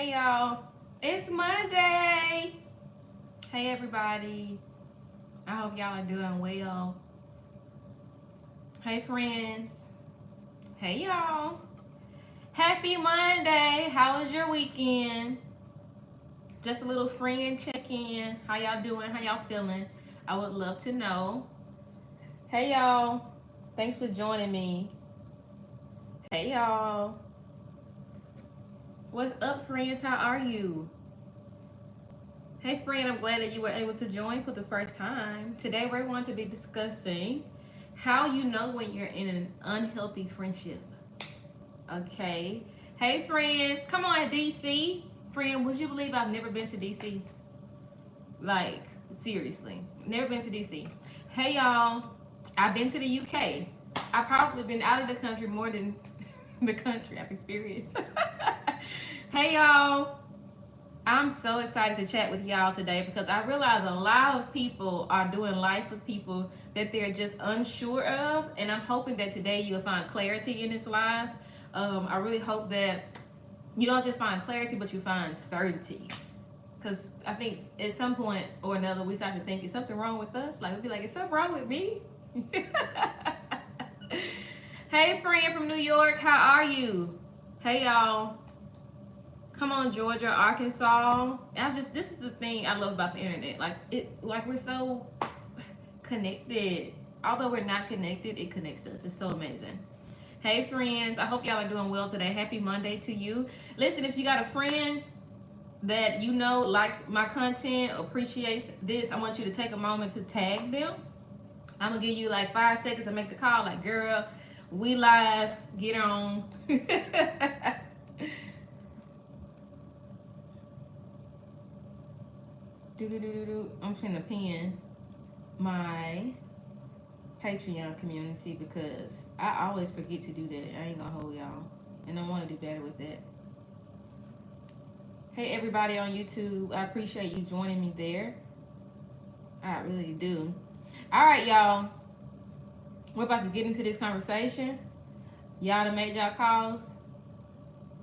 Hey y'all, it's Monday. Hey everybody, I hope y'all are doing well. Hey friends, hey y'all. Happy Monday. How was your weekend? Just a little friend check in. How y'all doing? How y'all feeling? I would love to know. Hey y'all, thanks for joining me. Hey y'all, what's up friends? How are you? Hey friend, I'm glad that you were able to join for the first time. Today we're going to be discussing how you know when you're in an unhealthy friendship. Okay. Hey friend, come on DC. Friend, would you believe I've never been to DC? Like, seriously. Never been to DC. Hey y'all, I've been to the UK. I've probably been out of the country more than the country I've experienced. Hey y'all. I'm so excited to chat with y'all today because I realize a lot of people are doing life with people that they're just unsure of, and I'm hoping that today you'll find clarity in this life. I really hope that you don't just find clarity, but you find certainty. Because I think at some point or another, we start to think, is something wrong with us? Like, we'll be like, is something wrong with me? Hey, friend from New York, how are you? Hey, y'all. Come on, Georgia, Arkansas. This is the thing I love about the internet. Like we're so connected. Although we're not connected, it connects us. It's so amazing. Hey friends, I hope y'all are doing well today. Happy Monday to you. Listen, if you got a friend that you know likes my content, appreciates this, I want you to take a moment to tag them. I'm gonna give you like 5 seconds to make the call. Like, girl, we live, get on. I'm finna pin my Patreon community because I always forget to do that. I ain't gonna hold y'all, and I want to do better with that. Hey everybody on YouTube, I appreciate you joining me there. I really do. All right, y'all, we're about to get into this conversation. Y'all done made y'all calls.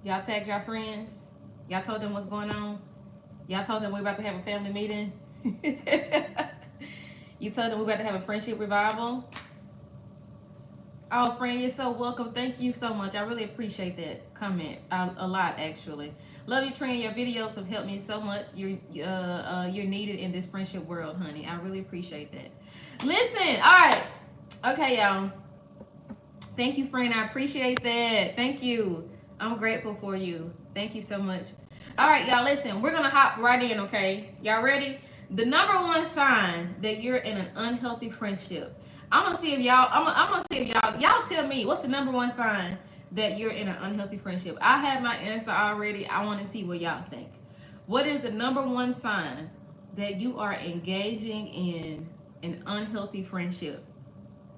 Y'all tagged y'all friends. Y'all told them what's going on. Y'all told them we're about to have a family meeting. You told them we're about to have a friendship revival. Oh, friend, you're so welcome. Thank you so much. I really appreciate that comment a lot, actually. Love you, Trent. Your videos have helped me so much. You're needed in this friendship world, honey. I really appreciate that. Listen, all right. Okay, y'all. Thank you, friend. I appreciate that. Thank you. I'm grateful for you. Thank you so much. All right, y'all, listen. We're going to hop right in, okay? Y'all ready? The number one sign that you're in an unhealthy friendship. I'm gonna see if y'all tell me what's the number one sign that you're in an unhealthy friendship. I have my answer already. I want to see what y'all think. What is the number one sign that you are engaging in an unhealthy friendship?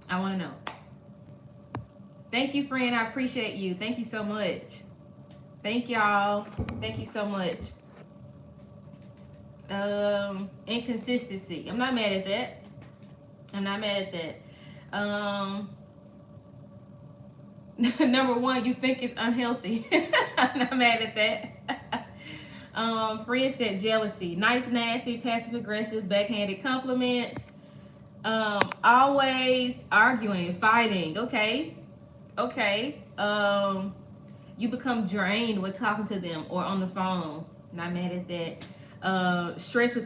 I want to know. Thank you, friend. I appreciate you. Thank you so much. Thank y'all. Thank you so much. Inconsistency. I'm not mad at that. I'm not mad at that. Number one, you think it's unhealthy. I'm not mad at that. Friend said jealousy. Nice, nasty, passive aggressive, backhanded compliments. Always arguing, fighting. Okay. You become drained when talking to them or on the phone. Not mad at that. Stressed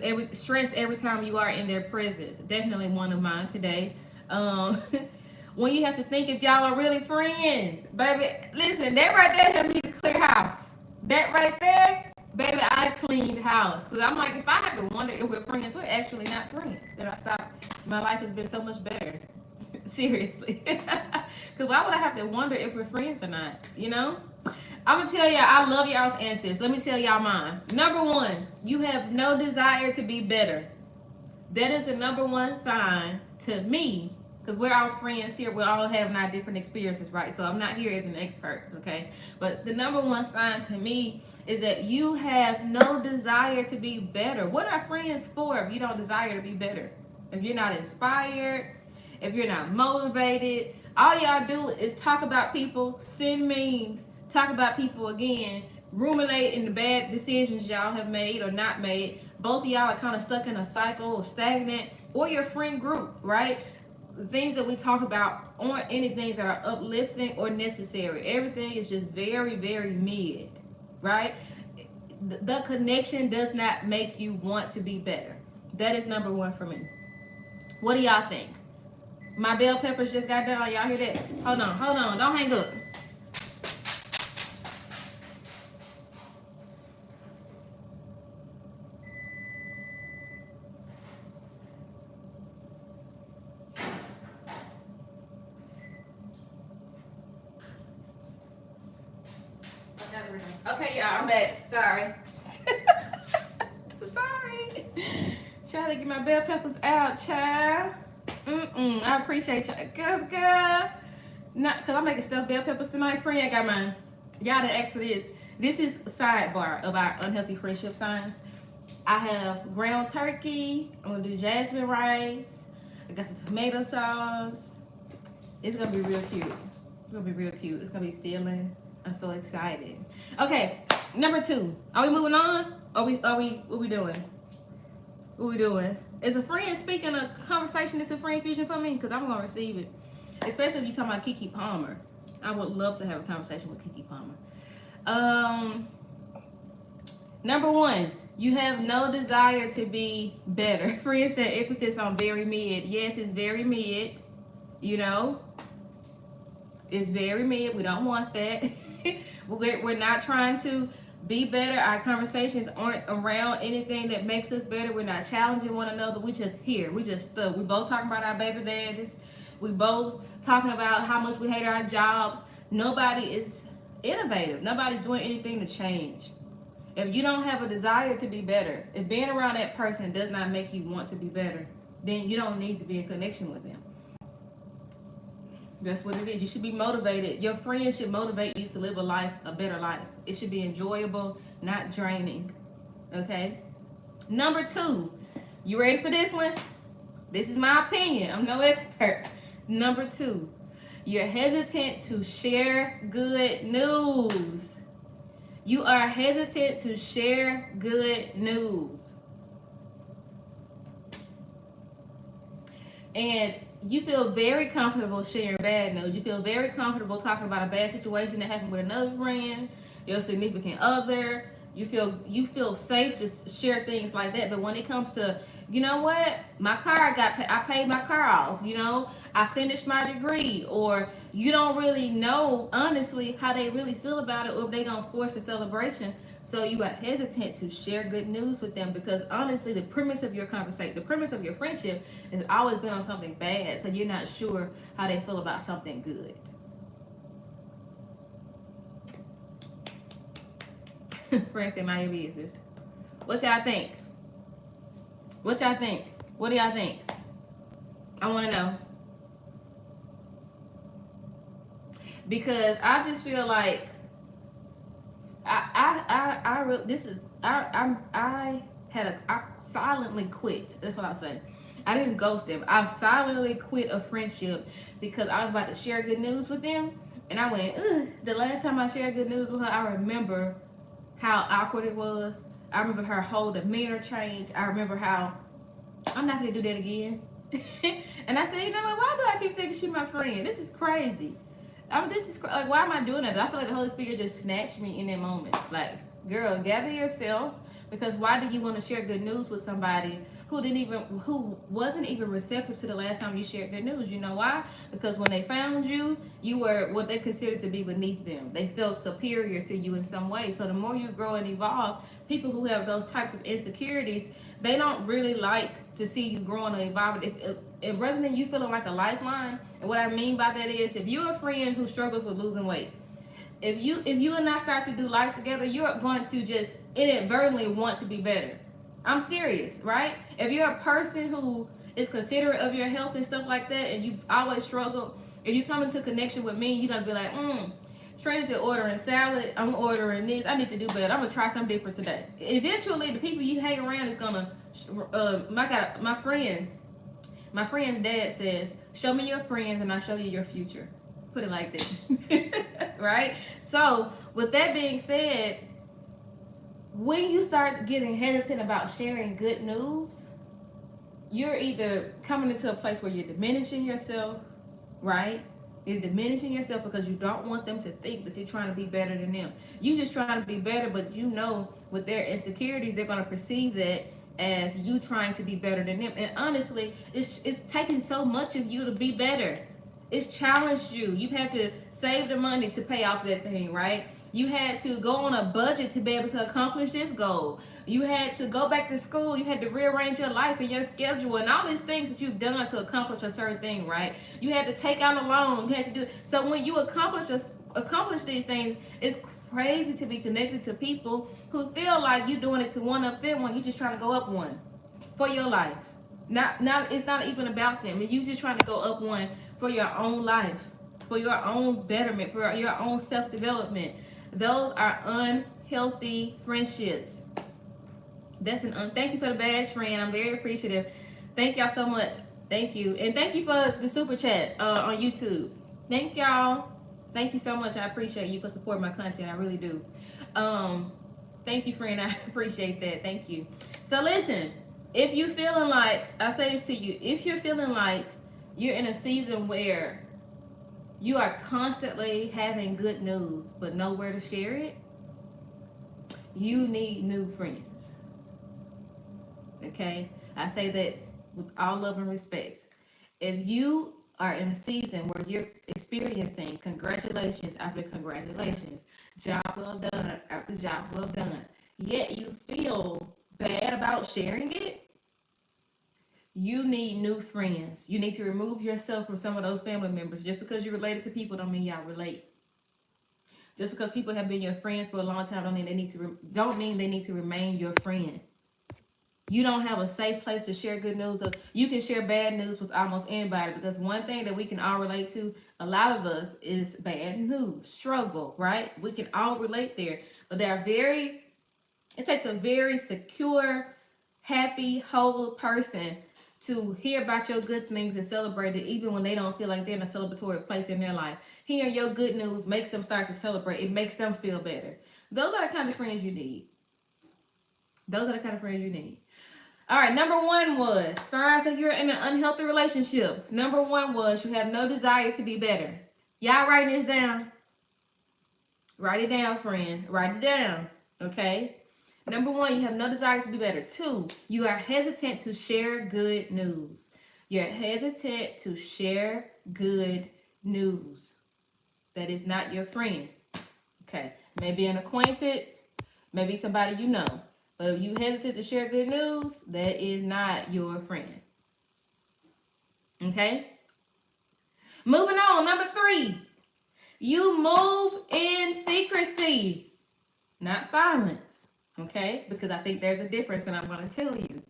every time you are in their presence. Definitely one of mine today. When you have to think if y'all are really friends, baby. Listen, that right there helped me to clear house. That right there, baby, I cleaned house. Cause I'm like, if I have to wonder if we're friends, we're actually not friends. And I stopped. My life has been so much better. Seriously. Cause why would I have to wonder if we're friends or not? You know? I'm gonna tell y'all, I love y'all's answers. Let me tell y'all mine. Number one, you have no desire to be better. That is the number one sign to me, because we're all friends here. We're all having our different experiences, right? So I'm not here as an expert, okay? But the number one sign to me is that you have no desire to be better. What are friends for if you don't desire to be better? If you're not inspired, if you're not motivated, all y'all do is talk about people, send memes, talk about people again, ruminate in the bad decisions y'all have made or not made. Both of y'all are kind of stuck in a cycle or stagnant, or your friend group, right? The things that we talk about aren't anything that are uplifting or necessary. Everything is just very, very mid, right? The connection does not make you want to be better. That is number one for me. What do y'all think? My bell peppers just got done. Y'all hear that? Hold on. Don't hang up. Okay, y'all, I'm back. Sorry. Sorry. Trying to get my bell peppers out, child. I appreciate y'all. Girl. Not, because I'm making stuffed bell peppers tonight. Friend, I got mine. Y'all didn't ask for this. This is a sidebar of our unhealthy friendship signs. I have ground turkey. I'm going to do jasmine rice. I got some tomato sauce. It's going to be real cute. It's going to be real cute. It's going to be filling. I'm so excited. Okay, number 2. Are we moving on? What we doing? What we doing? Is a friend speaking a conversation into friend fusion for me? Because I'm going to receive it. Especially if you're talking about Keke Palmer. I would love to have a conversation with Keke Palmer. Number 1, you have no desire to be better. Friend said emphasis on very mid. Yes, it's very mid. You know, it's very mid. We don't want that. We're not trying to be better. Our conversations aren't around anything that makes us better. We're not challenging one another. We just here. We just stuck. We both talking about our baby daddies. We both talking about how much we hate our jobs. Nobody is innovative. Nobody's doing anything to change. If you don't have a desire to be better, if being around that person does not make you want to be better, then you don't need to be in connection with them. That's what it is. You should be motivated. Your friends should motivate you to live a better life. It should be enjoyable, not draining. Okay? Number 2, you ready for this one? This is my opinion. I'm no expert. Number 2, you're hesitant to share good news. You are hesitant to share good news. And you feel very comfortable sharing bad news. You feel very comfortable talking about a bad situation that happened with another friend, your significant other. You feel safe to share things like that. But when it comes to, you know what, I paid my car off, you know, I finished my degree, or you don't really know honestly how they really feel about it, or if they're gonna force a celebration. So you are hesitant to share good news with them, because honestly, the premise of your conversation, the premise of your friendship has always been on something bad. So you're not sure how they feel about something good. Friends say mind your business. What y'all think? What y'all think? What do y'all think? I want to know. Because I just feel like I silently quit. That's what I'll say. I didn't ghost them. I silently quit a friendship because I was about to share good news with them, and I went, ugh. The last time I shared good news with her, I remember how awkward it was. I remember her whole demeanor change. I remember how I'm not gonna do that again. And I said, you know what? Why do I keep thinking she's my friend? This is crazy. Like, why am I doing that? I feel like the Holy Spirit just snatched me in that moment. Like, girl, gather yourself, because why do you want to share good news with somebody who wasn't even receptive to the last time you shared good news? You know why? Because when they found you, you were what they considered to be beneath them. They felt superior to you in some way. So the more you grow and evolve, people who have those types of insecurities, they don't really like to see you growing and evolving. And rather than you feeling like a lifeline, and what I mean by that is, if you're a friend who struggles with losing weight, if you and I start to do life together, you're going to just inadvertently want to be better. I'm serious, right? If you're a person who is considerate of your health and stuff like that, and you've always struggled, if you come into connection with me, you're gonna be like, Trinity ordering salad, I'm ordering this, I need to do better, I'm gonna try something different today. Eventually, the people you hang around is gonna, my friend's dad says, show me your friends and I'll show you your future. Put it like that. Right? So, with that being said, when you start getting hesitant about sharing good news, you're either coming into a place where you're diminishing yourself, right? You're diminishing yourself because you don't want them to think that you're trying to be better than them. You just trying to be better, but you know with their insecurities, they're going to perceive that as you trying to be better than them. And honestly, it's taking so much of you to be better. It's challenged you. You've had to save the money to pay off that thing, right? You had to go on a budget to be able to accomplish this goal. You had to go back to school. You had to rearrange your life and your schedule and all these things that you've done to accomplish a certain thing, right? You had to take out a loan. You had to do so. When you accomplish these things, it's crazy to be connected to people who feel like you're doing it to one up them when you're just trying to go up one for your life. Not it's not even about them. You just trying to go up one for your own life, for your own betterment, for your own self-development. Those are unhealthy friendships. Thank you for the badge, friend. I'm very appreciative. Thank y'all so much. Thank you. And thank you for the super chat on YouTube. Thank y'all. Thank you so much. I appreciate you for supporting my content. I really do. Thank you, friend. I appreciate that. Thank you. So listen, if you're feeling like, I say this to you, if you're feeling like you're in a season where you are constantly having good news but nowhere to share it, you need new friends. Okay? I say that with all love and respect. If you are in a season where you're experiencing congratulations after congratulations, job well done after job well done, yet you feel bad about sharing it, you need new friends. You need to remove yourself from some of those family members. Just because you're related to people don't mean y'all relate. Just because people have been your friends for a long time don't mean they need to remain your friend. You don't have a safe place to share good news. You can share bad news with almost anybody, because one thing that we can all relate to, a lot of us, is bad news, struggle, right? We can all relate there. But it takes a very secure, happy, whole person to hear about your good things and celebrate it, even when they don't feel like they're in a celebratory place in their life. Hearing your good news makes them start to celebrate. It makes them feel better. Those are the kind of friends you need. Those are the kind of friends you need. All right, number one was signs that you're in an unhealthy relationship. Number one was you have no desire to be better. Y'all writing this down? Write it down, friend. Write it down, okay? Number one, you have no desire to be better. Two, you are hesitant to share good news. You're hesitant to share good news. That is not your friend. Okay, maybe an acquaintance, maybe somebody you know. But if you hesitate to share good news, that is not your friend. Okay? Moving on, number three. You move in secrecy, not silence. Okay? Because I think there's a difference, and I'm going to tell you.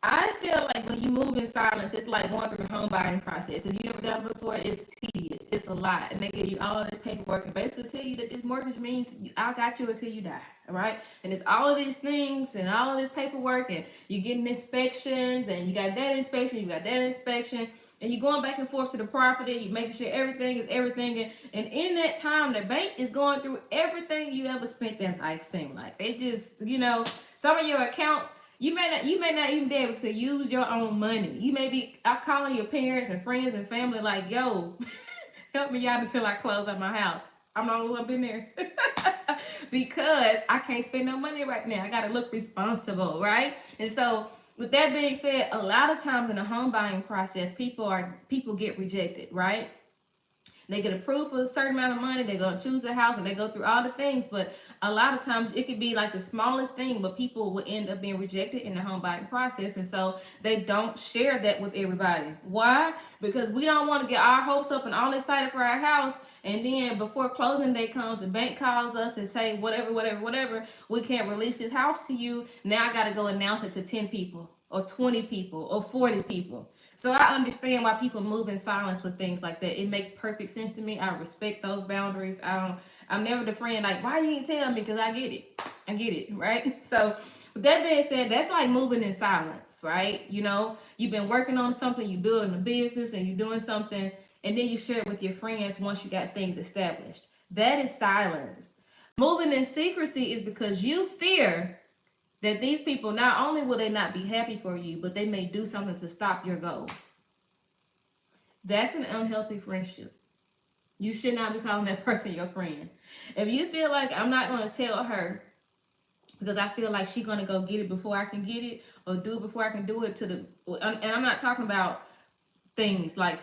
I feel like when you move in silence, it's like going through the home buying process. If you ever done it before, it's tedious. It's a lot. And they give you all this paperwork and basically tell you that this mortgage means I got you until you die. All right? And it's all of these things and all of this paperwork, and you're getting inspections, and you got that inspection, you got that inspection, and you're going back and forth to the property, you're making sure everything is everything. And in that time, the bank is going through everything you ever spent that life, seem like. They just, some of your accounts, you may not even be able to use your own money. You may be calling your parents and friends and family like, yo, help me out until I close out my house. I'm the only one been there. Because I can't spend no money right now. I got to look responsible, right? And so with that being said, a lot of times in the home buying process, people get rejected, right? They get approved for a certain amount of money. They're going to choose a house and they go through all the things. But a lot of times it could be like the smallest thing, but people will end up being rejected in the home buying process. And so they don't share that with everybody. Why? Because we don't want to get our hopes up and all excited for our house. And then before closing day comes, the bank calls us and say, whatever, we can't release this house to you. Now I got to go announce it to 10 people or 20 people or 40 people. So I understand why people move in silence with things like that. It makes perfect sense to me. I respect those boundaries. I'm never the friend like, why you ain't tell me? Because I get it, right? So with that being said, that's like moving in silence, right? You've been working on something, you building a business and you're doing something, and then you share it with your friends once you got things established. That is silence. Moving in secrecy is because you fear that these people, not only will they not be happy for you, but they may do something to stop your goal. That's an unhealthy friendship. You should not be calling that person your friend. If you feel like I'm not going to tell her because I feel like she's going to go get it before I can get it, or do it before I can do it to the, and I'm not talking about things like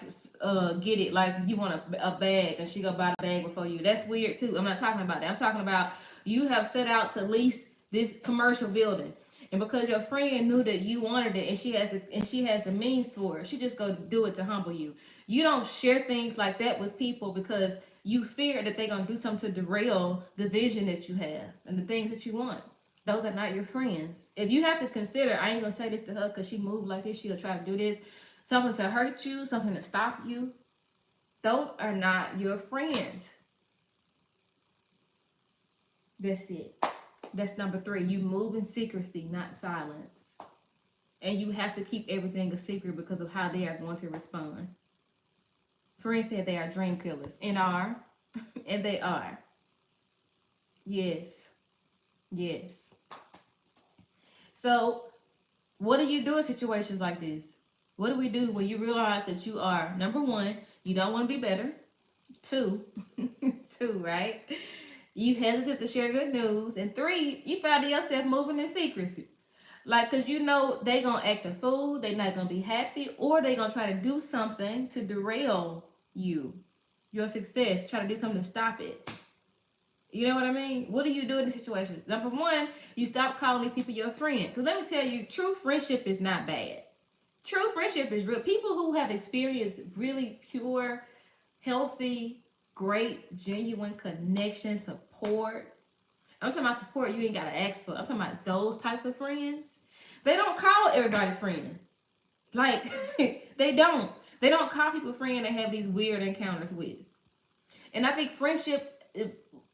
get it like you want a bag and she go buy the bag before you. That's weird too. I'm not talking about that. I'm talking about you have set out to lease this commercial building, and because your friend knew that you wanted it and she has the means for it, she just go do it to humble you. You don't share things like that with people because you fear that they're gonna do something to derail the vision that you have and the things that you want. Those are not your friends. If you have to consider, I ain't gonna say this to her because she moved like this, she'll try to do this, something to hurt you, something to stop you, those are not your friends. That's it. That's number 3. You move in secrecy, not silence. And you have to keep everything a secret because of how they are going to respond. Friends said they are dream killers. And are. And they are. Yes. Yes. So, what do you do in situations like this? What do we do when you realize that you are, number 1, you don't want to be better. 2, right? You hesitate to share good news. And 3, you find yourself moving in secrecy. Like, because you know they going to act a fool, they not going to be happy, or they going to try to do something to derail you, your success, try to do something to stop it. You know what I mean? What do you do in these situations? Number 1, you stop calling these people your friend. Because let me tell you, true friendship is not bad. True friendship is real. People who have experienced really pure, healthy, great, genuine connection, support. I'm talking about support you ain't got to ask for. I'm talking about those types of friends. They don't call everybody friend. Like, they don't. They don't call people friend they have these weird encounters with. And I think friendship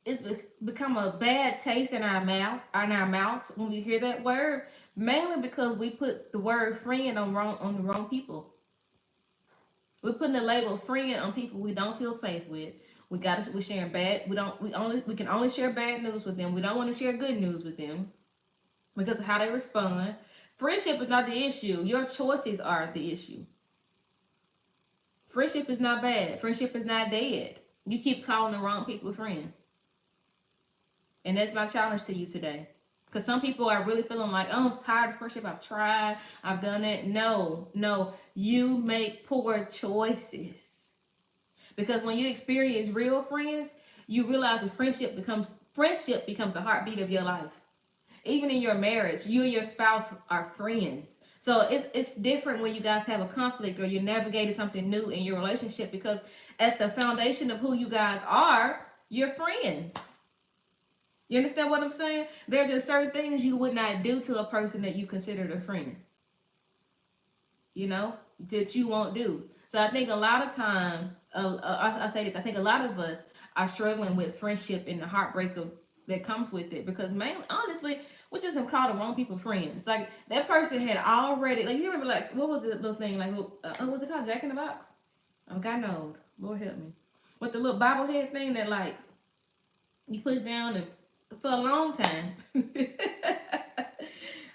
it's become a bad taste in our mouths when we hear that word, mainly because we put the word friend on the wrong people. We're putting the label friend on people we don't feel safe with. We're sharing bad. We can only share bad news with them. We don't want to share good news with them because of how they respond. Friendship is not the issue. Your choices are the issue. Friendship is not bad. Friendship is not dead. You keep calling the wrong people a friend. And that's my challenge to you today. Because some people are really feeling like, oh, I'm tired of friendship. I've tried. I've done it. No. You make poor choices. Because when you experience real friends, you realize that friendship becomes the heartbeat of your life. Even in your marriage, you and your spouse are friends. So it's different when you guys have a conflict or you're navigating something new in your relationship, because at the foundation of who you guys are, you're friends. You understand what I'm saying? There are just certain things you would not do to a person that you considered a friend. You know, that you won't do. So I think a lot of times, I say this, I think a lot of us are struggling with friendship and the heartbreak that comes with it. Because mainly, honestly, we just have called the wrong people friends. Like, that person had already, like, you remember, like, what was the little thing? Like, was it called Jack in the Box? I'm kind of old. Lord help me. With the little bobblehead thing that, like, you push down and for a long time.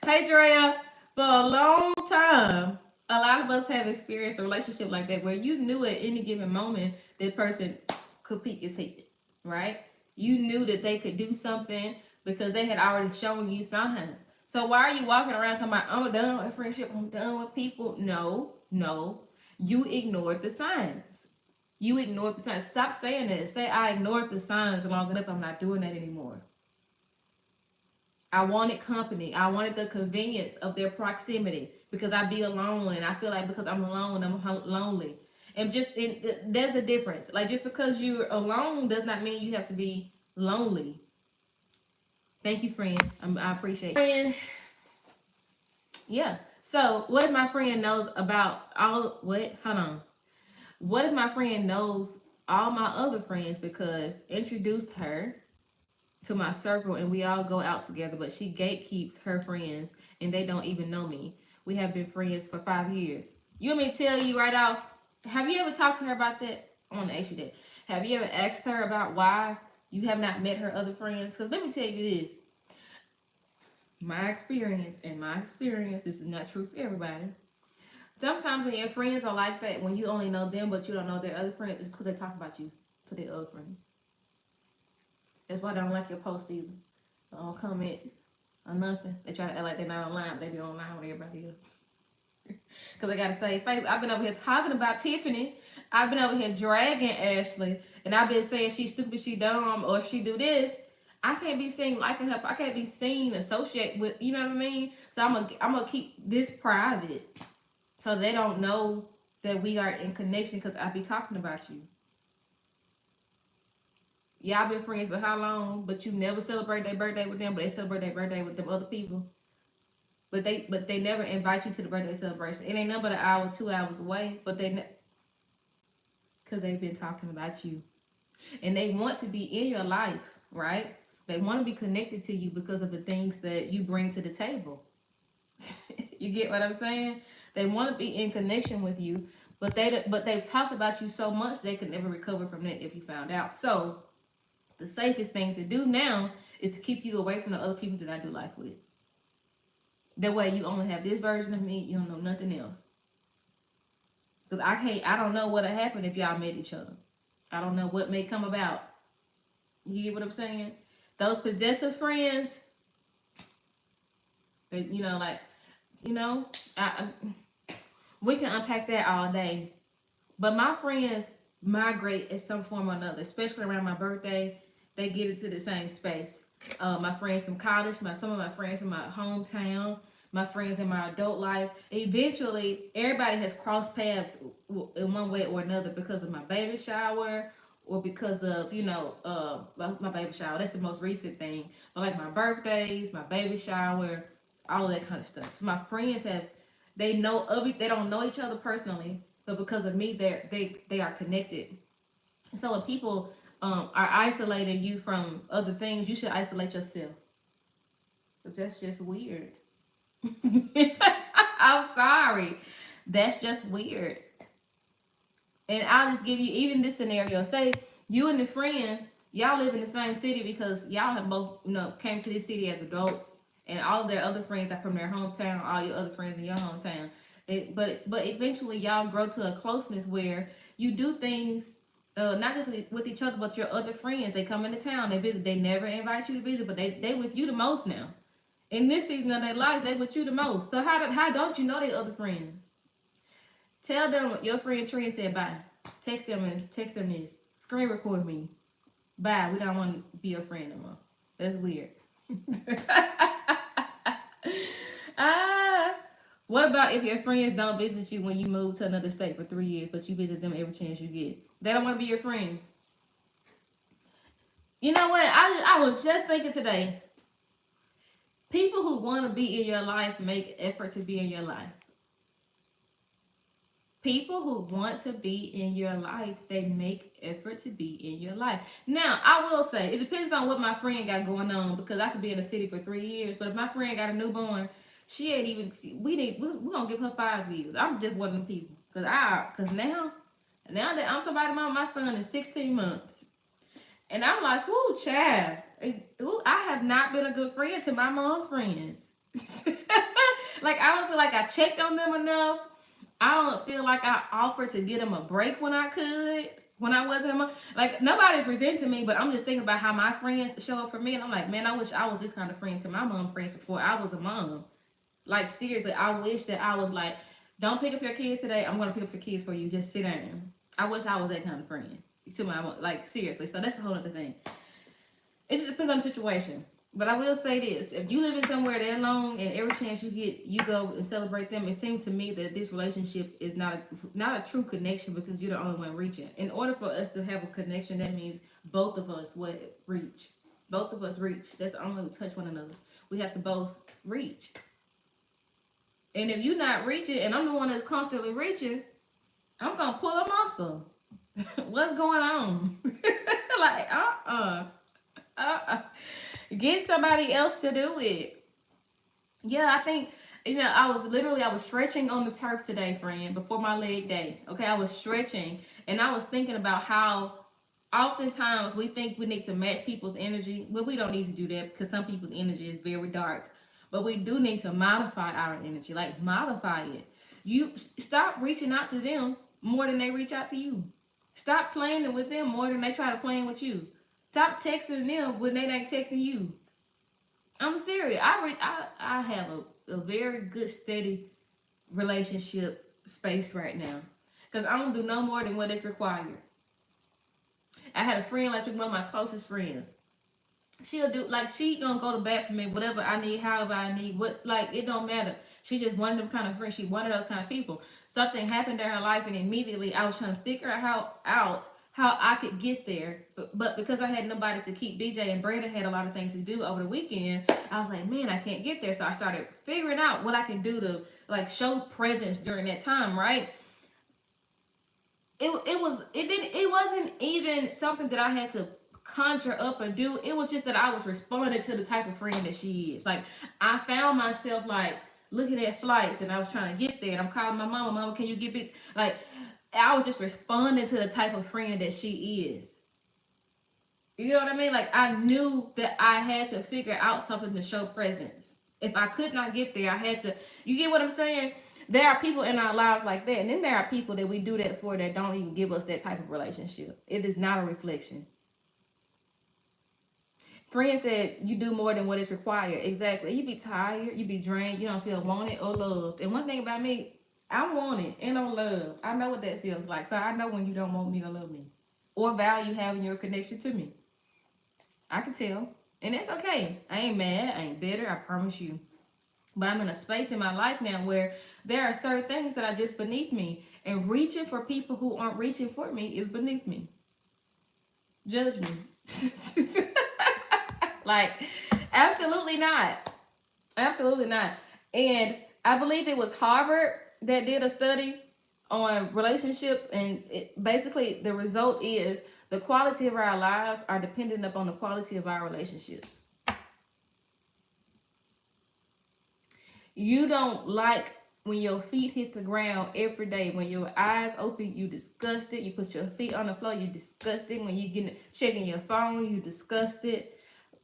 Hey, Drea, for a long time, a lot of us have experienced a relationship like that where you knew at any given moment that person could peak his head, right? You knew that they could do something because they had already shown you signs. So why are you walking around talking about, I'm done with friendship, I'm done with people? No. You ignored the signs. You ignored the signs. Stop saying that. Say, I ignored the signs long enough. I'm not doing that anymore. I wanted company. I wanted the convenience of their proximity because I'd be alone, and I feel like because I'm alone, I'm lonely. And there's a difference. Like, just because you're alone does not mean you have to be lonely. Thank you, friend. I appreciate it. Friend, yeah. So, what if my friend knows about all? What? Hold on. What if my friend knows all my other friends because introduced her to my circle and we all go out together, but she gatekeeps her friends and they don't even know me. We have been friends for 5 years. You want me to tell you right off? Have you ever talked to her about that? I want to ask you that. Have you ever asked her about why You have not met her other friends. Because let me tell you this. My experience, this is not true for everybody. Sometimes when your friends are like that, when you only know them but you don't know their other friends, it's because they talk about you to their other friends. That's why I don't like your posts either. I don't comment or nothing. They try to act like they're not online, but they be online with everybody else. Because I got to say, I've been over here talking about Tiffany. I've been over here dragging Ashley. And I've been saying she's stupid, she dumb, or if she do this. I can't be seen liking her. I can't be seen associate with, you know what I mean? So I'm gonna keep this private. So they don't know that we are in connection because I be talking about you. Y'all been friends for how long? But you never celebrate their birthday with them, but they celebrate their birthday with them other people. But they never invite you to the birthday celebration. It ain't nothing but an hour, 2 hours away. But because they've been talking about you. And they want to be in your life, right? They want to be connected to you because of the things that you bring to the table. You get what I'm saying? They want to be in connection with you, but they've talked about you so much they could never recover from that if you found out. So the safest thing to do now is to keep you away from the other people that I do life with. That way you only have this version of me, you don't know nothing else. Because I don't know what'll happen if y'all met each other. I don't know what may come about. You get what I'm saying? Those possessive friends, you know, like, you know, we can unpack that all day. But my friends migrate in some form or another, especially around my birthday. They get into the same space. My friends from college, some of my friends from my hometown, my friends in my adult life. Eventually, everybody has crossed paths in one way or another because of my baby shower or because of, you know, my baby shower. That's the most recent thing. But like my birthdays, my baby shower, all of that kind of stuff. So my friends they don't know each other personally, but because of me, they are connected. So when people are isolating you from other things, you should isolate yourself. Because that's just weird. I'm sorry. That's just weird. And I'll just give you even this scenario. Say you and the friend, y'all live in the same city because y'all have both, you know, came to this city as adults, and all of their other friends are from their hometown, all your other friends in your hometown. But eventually y'all grow to a closeness where you do things not just with each other, but your other friends. They come into town, they visit. They never invite you to visit, but they with you the most now. In this season of their life, they with you the most. So how don't you know their other friends? Tell them what your friend Trin said bye. Text them this. Screen record me. Bye. We don't want to be your friend no more. That's weird. What about if your friends don't visit you when you move to another state for 3 years, but you visit them every chance you get? They don't want to be your friend. You know what? I was just thinking today. People who want to be in your life make effort to be in your life. People who want to be in your life, they make effort to be in your life. Now, I will say, it depends on what my friend got going on, because I could be in the city for 3 years, but if my friend got a newborn, she ain't even, we're gonna give her 5 years. I'm just one of them people. Because now that I'm somebody, my son is 16 months. And I'm like, whoo, child. I have not been a good friend to my mom friends. Like, I don't feel like I checked on them enough. I don't feel like I offered to get them a break when I could, when I wasn't a mom. Like, nobody's resenting me, but I'm just thinking about how my friends show up for me. And I'm like, man, I wish I was this kind of friend to my mom friends before I was a mom. Like, seriously, I wish that I was like, don't pick up your kids today. I'm going to pick up your kids for you. Just sit down. I wish I was that kind of friend to my mom. Like, seriously. So that's a whole other thing. It just depends on the situation. But I will say this. If you live in somewhere that long and every chance you get, you go and celebrate them, it seems to me that this relationship is not a true connection, because you're the only one reaching. In order for us to have a connection, that means both of us would reach. Both of us reach. That's the only way we touch one another. We have to both reach. And if you're not reaching, and I'm the one that's constantly reaching, I'm going to pull a muscle. What's going on? Like, get somebody else to do it. Yeah, I think, I was stretching on the turf today, friend, before my leg day. Okay, I was stretching, and I was thinking about how Oftentimes we think we need to match people's energy, but we don't need to do that because some people's energy is very dark. But we do need to modify our energy, like modify it. You stop reaching out to them more than they reach out to you. Stop playing with them more than they try to play with you. Stop texting them when they ain't texting you. I'm serious. I have a very good steady relationship space right now because I don't do no more than what is required. I had a friend last week, one of my closest friends. She'll do like she gonna go to bat for me, whatever I need, however I need, what like it don't matter. She just one of them kind of friends. She one of those kind of people. Something happened in her life, and immediately I was trying to figure out how I could get there. But because I had nobody to keep DJ and Brandon had a lot of things to do over the weekend, I was like, man, I can't get there. So I started figuring out what I can do to like show presence during that time, right? It wasn't even something that I had to conjure up and do. It was just that I was responding to the type of friend that she is. Like I found myself like looking at flights and I was trying to get there and I'm calling my mama, can you get bitch? Like I was just responding to the type of friend that she is. You know what I mean? Like I knew that I had to figure out something to show presence. If I could not get there, I had to. You get what I'm saying? There are people in our lives like that, and then there are people that we do that for that don't even give us that type of relationship. It is not a reflection. Friend said you do more than what is required. Exactly. You be tired, you be drained, you don't feel wanted or loved. And one thing about me, I'm wanted and I'm loved. I know what that feels like. So I know when you don't want me or love me or value having your connection to me. I can tell. And it's okay. I ain't mad. I ain't bitter. I promise you. But I'm in a space in my life now where there are certain things that are just beneath me. And reaching for people who aren't reaching for me is beneath me. Judge me. Like, absolutely not. Absolutely not. And I believe it was Harvard that did a study on relationships. And basically, the result is the quality of our lives are dependent upon the quality of our relationships. You don't like when your feet hit the ground every day. When your eyes open, you disgusted. You put your feet on the floor, you disgusted. When you get checking your phone, you disgusted.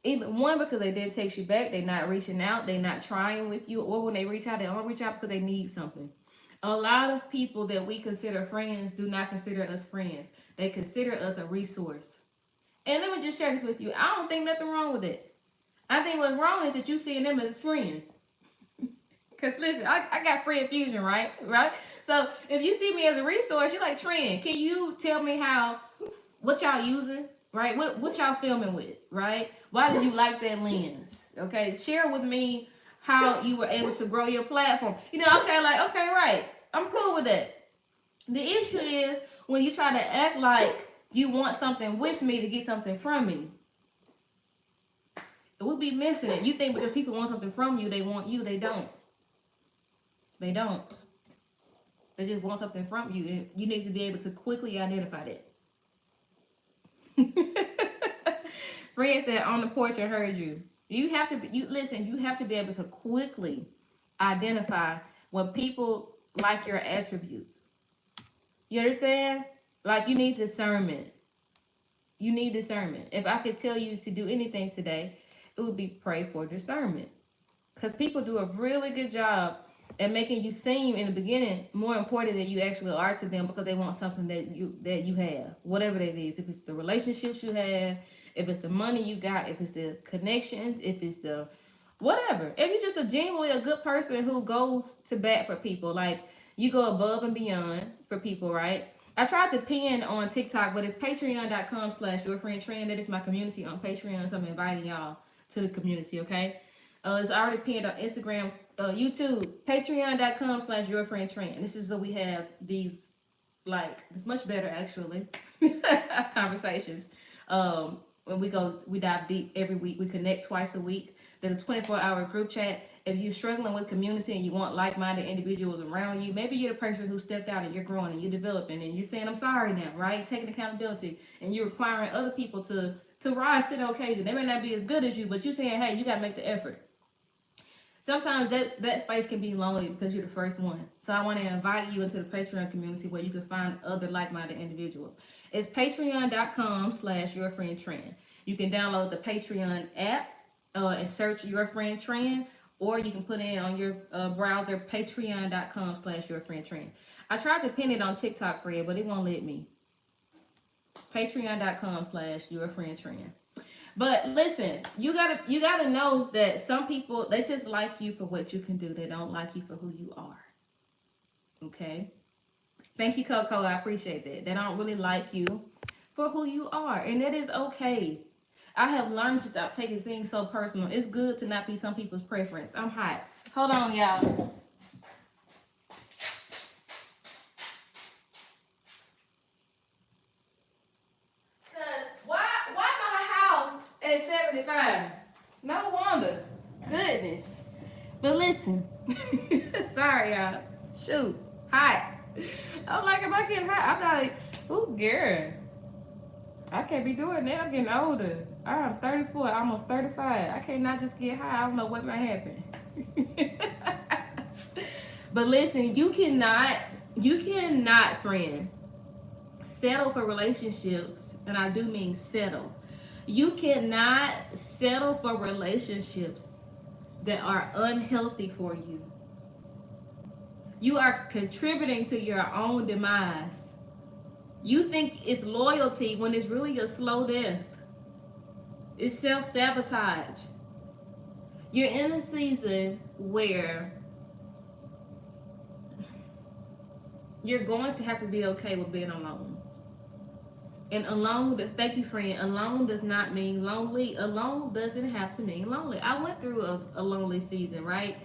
Either one, because they didn't text you back, they're not reaching out, they're not trying with you, or when they reach out, they don't reach out because they need something. A lot of people that we consider friends do not consider us friends. They consider us a resource. And let me just share this with you. I don't think nothing wrong with it. I think what's wrong is that you seeing them as a friend. Because listen, I got friend fusion, right? Right? So if you see me as a resource, you're like, Trend, can you tell me what y'all using? Right? What y'all filming with? Right? Why did you like that lens? Okay, share with me how you were able to grow your platform. You know, okay, like, okay, right. I'm cool with that. The issue is when you try to act like you want something with me to get something from me. We'll be missing it. You think because people want something from you, they want you. They don't. They don't. They just want something from you. And you need to be able to quickly identify that. Friend said on the porch I heard you. You have to you have to be able to quickly identify when people like your attributes. You understand? Like you need discernment. You need discernment. If I could tell you to do anything today, it would be pray for discernment. Because people do a really good job at making you seem in the beginning more important than you actually are to them because they want something that you have, whatever that is. If it's the relationships you have, if it's the money you got, if it's the connections, if it's the whatever. If you're just genuinely a good person who goes to bat for people, like you go above and beyond for people, right? I tried to pin on TikTok, but it's patreon.com/YourFriendTrin. That is my community on Patreon, so I'm inviting y'all to the community, okay? It's already pinned on Instagram, YouTube, patreon.com/YourFriendTrin. This is so we have these, like, it's much better actually, conversations. When we dive deep every week. We connect twice a week. There's a 24-hour group chat. If you're struggling with community and you want like-minded individuals around you, maybe you're the person who stepped out and you're growing and you're developing and you're saying, I'm sorry now, right? Taking accountability and you're requiring other people to rise to the occasion. They may not be as good as you, but you're saying, hey, you got to make the effort. Sometimes that space can be lonely because you're the first one. So I want to invite you into the Patreon community where you can find other like-minded individuals. It's patreon.com/YourFriendTrin. You can download the Patreon app and search Your Friend Trin, or you can put in on your browser patreon.com/YourFriendTrin. I tried to pin it on TikTok, Fred, but it won't let me. Patreon.com/YourFriendTrin. But listen, you gotta know that some people, they just like you for what you can do. They don't like you for who you are. Okay? Thank you, Coco. I appreciate that. They don't really like you for who you are. And that is okay. I have learned to stop taking things so personal. It's good to not be some people's preference. I'm hot. Hold on, y'all. At 75. No wonder. Goodness. But listen. Sorry, y'all. Shoot. Hot. I'm like, if I get hot, I'm not like, ooh, girl. I can't be doing that. I'm getting older. I'm 34, almost 35. I can't not just get high. I don't know what might happen. But listen, you cannot, friend, settle for relationships. And I do mean settle. You cannot settle for relationships that are unhealthy for you. You are contributing to your own demise. You think it's loyalty when it's really a slow death. It's self-sabotage. You're in a season where you're going to have to be okay with being alone. And alone, thank you, friend. Alone does not mean lonely. Alone doesn't have to mean lonely. I went through a lonely season, right?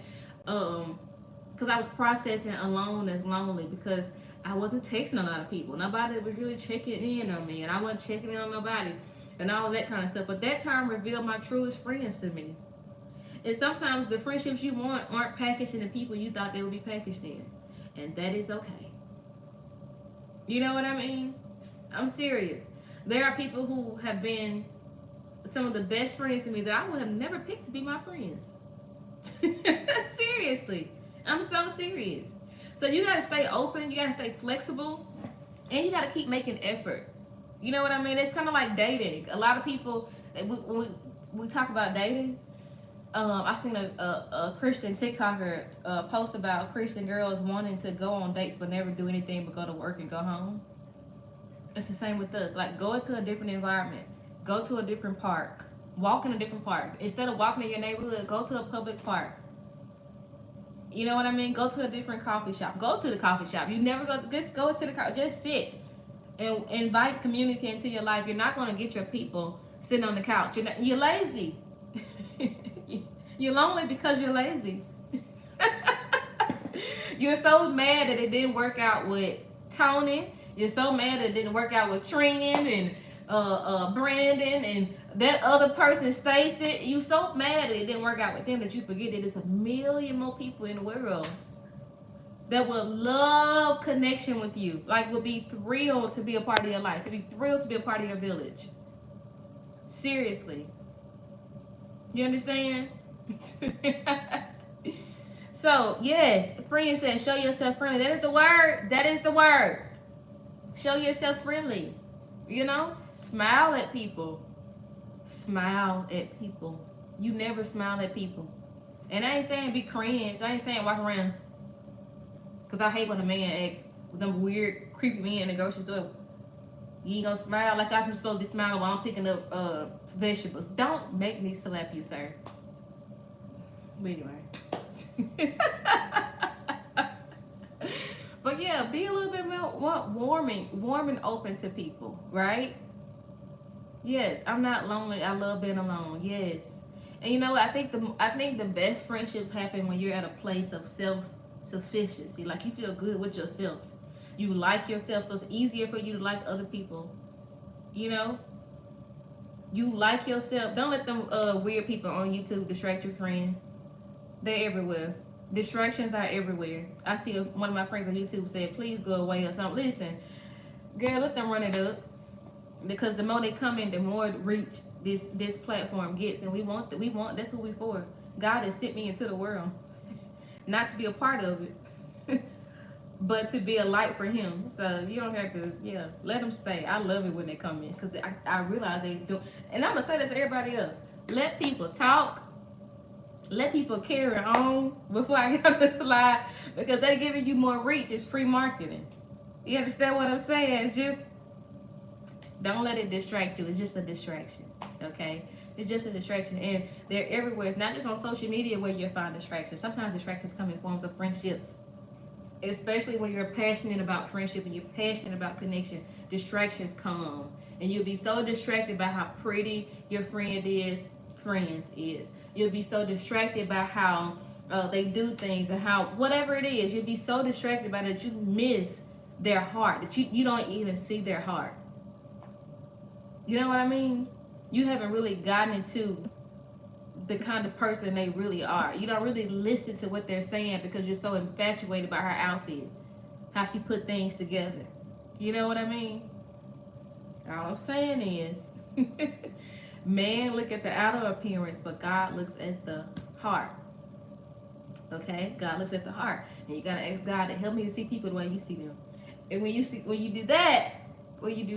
Because I was processing alone as lonely because I wasn't texting a lot of people. Nobody was really checking in on me, and I wasn't checking in on nobody, and all that kind of stuff. But that time revealed my truest friends to me. And sometimes the friendships you want aren't packaged in the people you thought they would be packaged in, and that is okay. You know what I mean? I'm serious. There are people who have been some of the best friends to me that I would have never picked to be my friends. Seriously. I'm so serious. So you got to stay open. You got to stay flexible. And you got to keep making effort. You know what I mean? It's kind of like dating. A lot of people, when we talk about dating, I seen a Christian TikToker post about Christian girls wanting to go on dates but never do anything but go to work and go home. It's the same with us. Like, go into a different environment. Go to a different park. Walk in a different park. Instead of walking in your neighborhood, go to a public park. You know what I mean? Go to a different coffee shop. Go to the coffee shop. You never go to, just go to the coffee. Just sit and invite community into your life. You're not going to get your people sitting on the couch. You're lazy. You're lonely because you're lazy. You're so mad that it didn't work out with Tony. You're so mad that it didn't work out with Trin and Brandon and that other person, Stacy. You so mad that it didn't work out with them that you forget that there's a million more people in the world that would love connection with you. Like, would be thrilled to be a part of your life, to be thrilled to be a part of your village. Seriously. You understand? So, yes, friend says, show yourself friendly. That is the word. That is the word. Show yourself friendly. You know? Smile at people. Smile at people. You never smile at people. And I ain't saying be cringe. I ain't saying walk around. Because I hate when a man acts with them weird, creepy men in the grocery store. You ain't gonna smile like I'm supposed to be smiling while I'm picking up vegetables. Don't make me slap you, sir. But anyway. But yeah, be a little bit more warm and open to people, right? Yes, I'm not lonely. I love being alone. Yes. And you know what? I think the best friendships happen when you're at a place of self-sufficiency. Like, you feel good with yourself. You like yourself, so it's easier for you to like other people. You know? You like yourself. Don't let them weird people on YouTube distract your friend. They're everywhere. Distractions are everywhere. I see one of my friends on YouTube said, please go away or something. Listen, girl, let them run it up. Because the more they come in, the more reach this platform gets, and we want that's who we for. God has sent me into the world, not to be a part of it, but to be a light for Him. So you don't have to, let them stay. I love it when they come in because I realize they do. And I'm gonna say that to everybody else. Let people talk. Let people carry on before I get on the slide because they're giving you more reach. It's free marketing. You understand what I'm saying? It's just don't let it distract you. It's just a distraction. Okay? It's just a distraction. And they're everywhere. It's not just on social media where you'll find distractions. Sometimes distractions come in forms of friendships. Especially when you're passionate about friendship and you're passionate about connection, distractions come. And you'll be so distracted by how pretty your friend is. You'll be so distracted by how they do things and how whatever it is, you'll be so distracted by that you miss their heart, that you don't even see their heart. You know what I mean? You haven't really gotten into the kind of person they really are. You don't really listen to what they're saying because you're so infatuated by her outfit, how she put things together. You know what I mean? All I'm saying is, man look at the outer appearance, but God looks at the heart. Okay? God looks at the heart. And you gotta ask God to help me to see people the way you see them. And when you do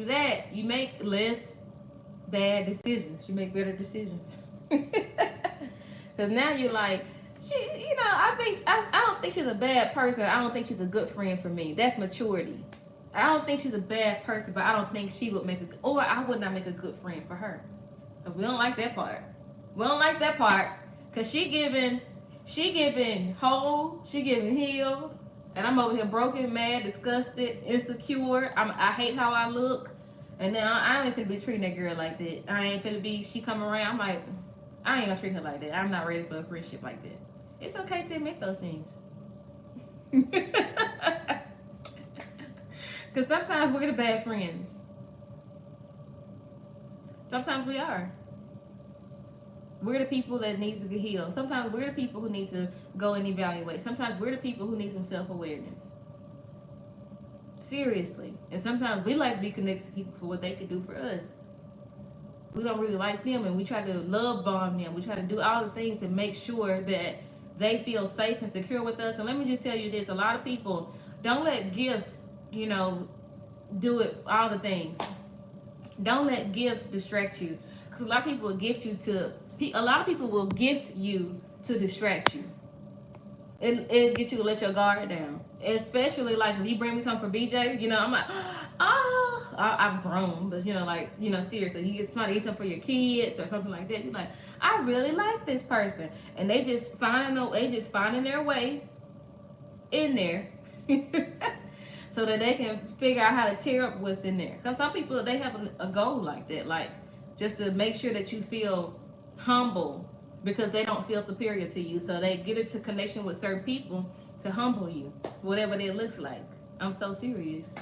that, you make less bad decisions. You make better decisions. Because now you're like, I don't think she's a bad person. I don't think she's a good friend for me. That's maturity. I don't think she's a bad person, but I don't think she would or I would not make a good friend for her. But we don't like that part. We don't like that part because she giving whole, she giving healed, and I'm over here broken, mad, disgusted, insecure. I hate how I look, and now I ain't finna be treating that girl like that. I ain't finna be. She come around, I'm like, I ain't gonna treat her like that. I'm not ready for a friendship like that. It's okay to admit those things. Because sometimes we're the bad friends. Sometimes we are. We're the people that needs to get healed. Sometimes we're the people who need to go and evaluate. Sometimes we're the people who need some self-awareness. Seriously. And sometimes we like to be connected to people for what they could do for us. We don't really like them, and we try to love bomb them. We try to do all the things to make sure that they feel safe and secure with us. And let me just tell you this. A lot of people don't let gifts, do it, all the things. Don't let gifts distract you. Because a lot of people will gift you to distract you. It get you to let your guard down. Especially like if you bring me something for BJ, I'm like, I've grown, but seriously, you get somebody to eat something for your kids or something like that. You're like, I really like this person, and they just finding their way in there, so that they can figure out how to tear up what's in there. Because some people, they have a goal like that, like just to make sure that you feel humble because they don't feel superior to you. So they get into connection with certain people to humble you, whatever that looks like. I'm so serious.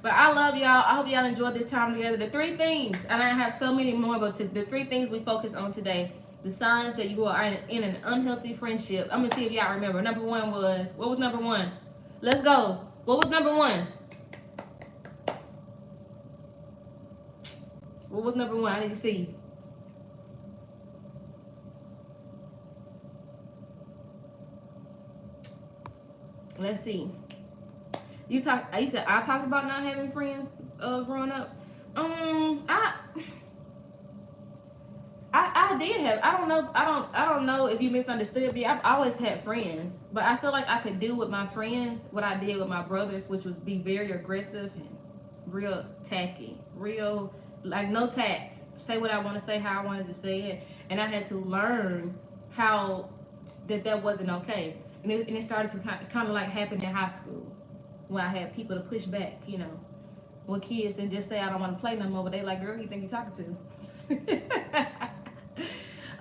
But I love y'all. I hope y'all enjoyed this time together. The 3 things, and I have so many more, but the 3 things we focus on today, the signs that you are in an unhealthy friendship. I'm going to see if y'all remember. Number 1 was, what was number 1? Let's go. What was number 1? What was number 1? I need to see. Let's see. You said I talked about not having friends growing up. I did have. I don't know if you misunderstood me. I've always had friends, but I feel like I could do with my friends what I did with my brothers, which was be very aggressive and real tacky, real like no tact. Say what I want to say, how I wanted to say it, and I had to learn how that wasn't okay. And it started to kind of like happen in high school when I had people to push back, with kids and just say I don't want to play no more, but they like, girl, who you think you're talking to?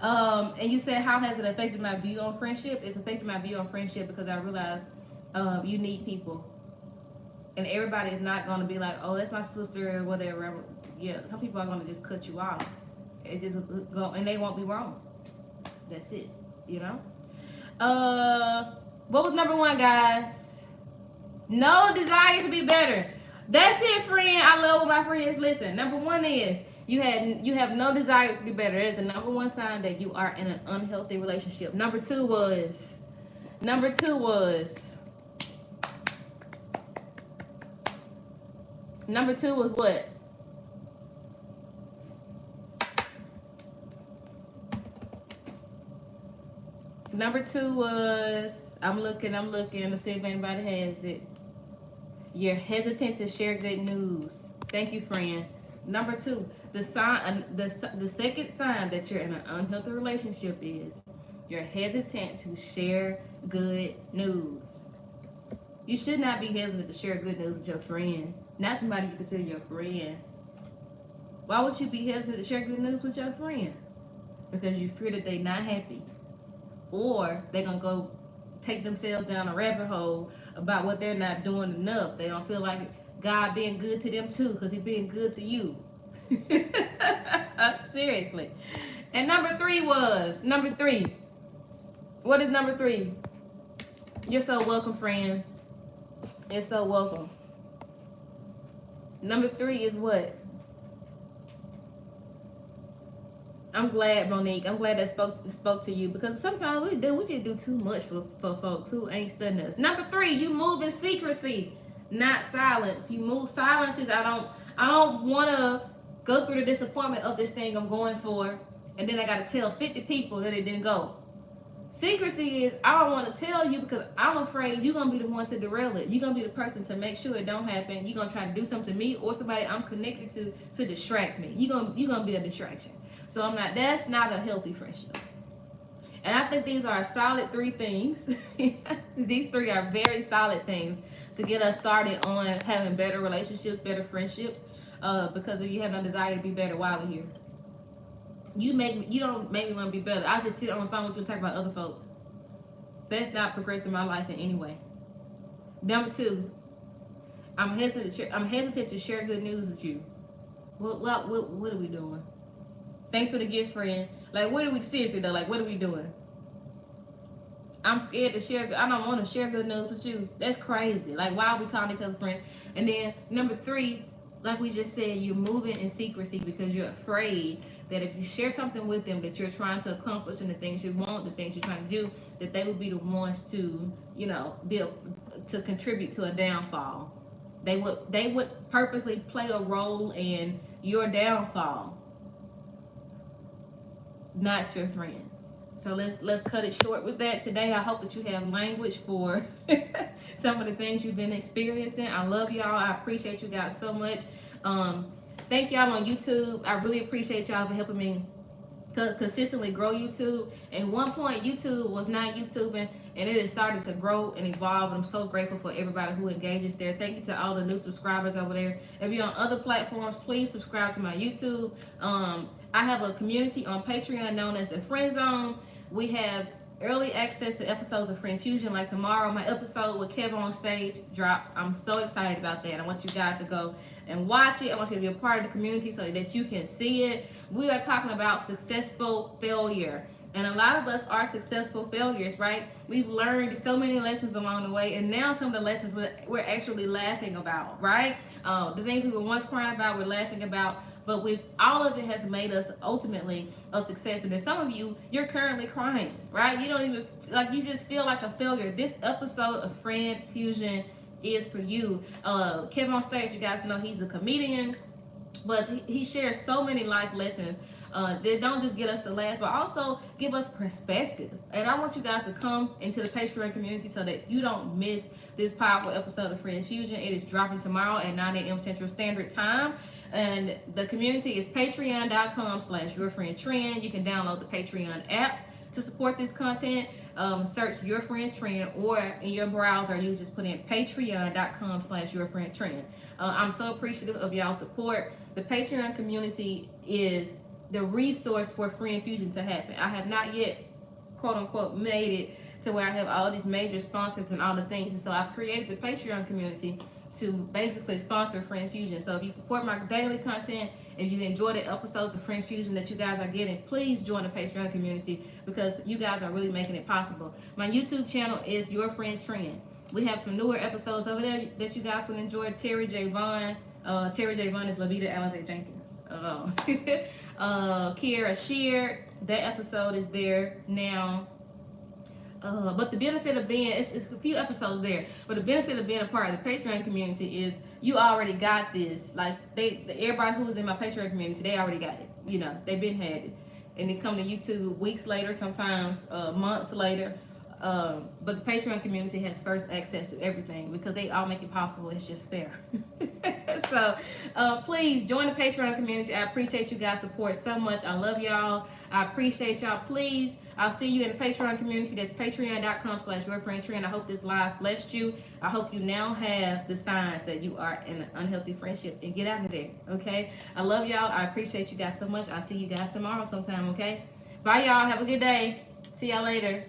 And you said, how has it affected my view on friendship? It's affected my view on friendship because I realized you need people. And everybody is not going to be like, oh, that's my sister or whatever. Yeah, some people are going to just cut you off. It just go, and they won't be wrong. That's it, What was number 1, guys? No desire to be better. That's it, friend. I love what my friends listen. Number 1 is You have no desire to be better. That is the number one sign that you are in an unhealthy relationship. Number two was what? Number two was, I'm looking to see if anybody has it. You're hesitant to share good news. Thank you, friend. Number two, the second sign that you're in an unhealthy relationship is you're hesitant to share good news. You should not be hesitant to share good news with your friend, not somebody you consider your friend. Why would you be hesitant to share good news with your friend? Because you fear that they're not happy, or they're gonna go take themselves down a rabbit hole about what they're not doing enough. They don't feel like God being good to them too, because He's being good to you. Seriously. And number three. What is number three? You're so welcome, friend. You're so welcome. Number three is what? I'm glad, Monique. I'm glad that spoke to you, because sometimes we just do too much for folks who ain't studying us. Number three, you move in secrecy, not silence. You move silences. I don't want to go through the disappointment of this thing I'm going for, and then I got to tell 50 people that it didn't go. Secrecy is, I don't want to tell you because I'm afraid you're going to be the one to derail it. You're going to be the person to make sure it don't happen. You're going to try to do something to me or somebody I'm connected to distract me. You're going to be a distraction. So that's not a healthy friendship. And I think these are solid three things. These three are very solid things to get us started on having better relationships, better friendships, because if you have no desire to be better, why are we here? You don't make me want to be better. I just sit on the phone with you and talk about other folks. That's not progressing my life in any way. Number two, I'm hesitant to share good news with you. What are we doing? Thanks for the gift, friend. Like, what are we, seriously though? Like, what are we doing? I'm scared to share. I don't want to share good news with you. That's crazy. Like, why are we calling each other friends? And then number three, like we just said, you're moving in secrecy because you're afraid that if you share something with them that you're trying to accomplish and the things you want, the things you're trying to do, that they would be the ones to, to contribute to a downfall. They would purposely play a role in your downfall, not your friend. So let's cut it short with that today. I hope that you have language for some of the things you've been experiencing. I love y'all. I appreciate you guys so much. Thank y'all on YouTube. I really appreciate y'all for helping me to consistently grow YouTube. At one point, YouTube was not YouTubing, and it has started to grow and evolve. And I'm so grateful for everybody who engages there. Thank you to all the new subscribers over there. If you're on other platforms, please subscribe to my YouTube. I have a community on Patreon known as the Friend Zone. We have early access to episodes of Friend Fusion. Like tomorrow, my episode with Kevin on stage drops. I'm so excited about that. I want you guys to go and watch it. I want you to be a part of the community so that you can see it. We are talking about successful failure. And a lot of us are successful failures, right? We've learned so many lessons along the way, and now some of the lessons we're actually laughing about, right? The things we were once crying about, we're laughing about. But all of it has made us ultimately a success. And then some of you, you're currently crying, right? You don't even, you just feel like a failure. This episode of Friend Fusion is for you. Kevin on stage, you guys know he's a comedian, but he shares so many life lessons that don't just get us to laugh, but also give us perspective. And I want you guys to come into the Patreon community so that you don't miss this powerful episode of Friend Fusion. It is dropping tomorrow at 9 a.m. Central Standard Time. And the community is patreon.com/YourFriendTrin. You can download the Patreon app to support this content. Search YourFriendTrin, or in your browser, you just put in patreon.com/YourFriendTrin. I'm so appreciative of y'all's support. The Patreon community is the resource for Friend Fusion to happen. I have not yet, quote unquote, made it to where I have all these major sponsors and all the things. And so I've created the Patreon community to basically sponsor Friend Fusion. So if you support my daily content, if you enjoy the episodes of Friend Fusion that you guys are getting, please join the Patreon community because you guys are really making it possible. My YouTube channel is YourFriendTrin. We have some newer episodes over there that you guys will enjoy. Terry J. Vaughn, Terry J. Bunn is Lavita Alizé Jenkins. Kiera Shear, that episode is there now. But the benefit of being, it's a few episodes there, but the benefit of being a part of the Patreon community is you already got this. Like, everybody who's in my Patreon community, they already got it. You know, they've been had it. And it come to YouTube weeks later, sometimes months later. But the Patreon community has first access to everything because they all make it possible. It's just fair. So please join the Patreon community. I appreciate you guys' support so much. I love y'all. I appreciate y'all. Please, I'll see you in the Patreon community. That's patreon.com/YourFriendTrin. I hope this live blessed you. I hope you now have the signs that you are in an unhealthy friendship and get out of there. Okay? I love y'all. I appreciate you guys so much. I'll see you guys tomorrow sometime. Okay? Bye, y'all. Have a good day. See y'all later.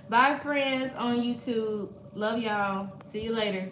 Bye, friends on YouTube. Love y'all. See you later.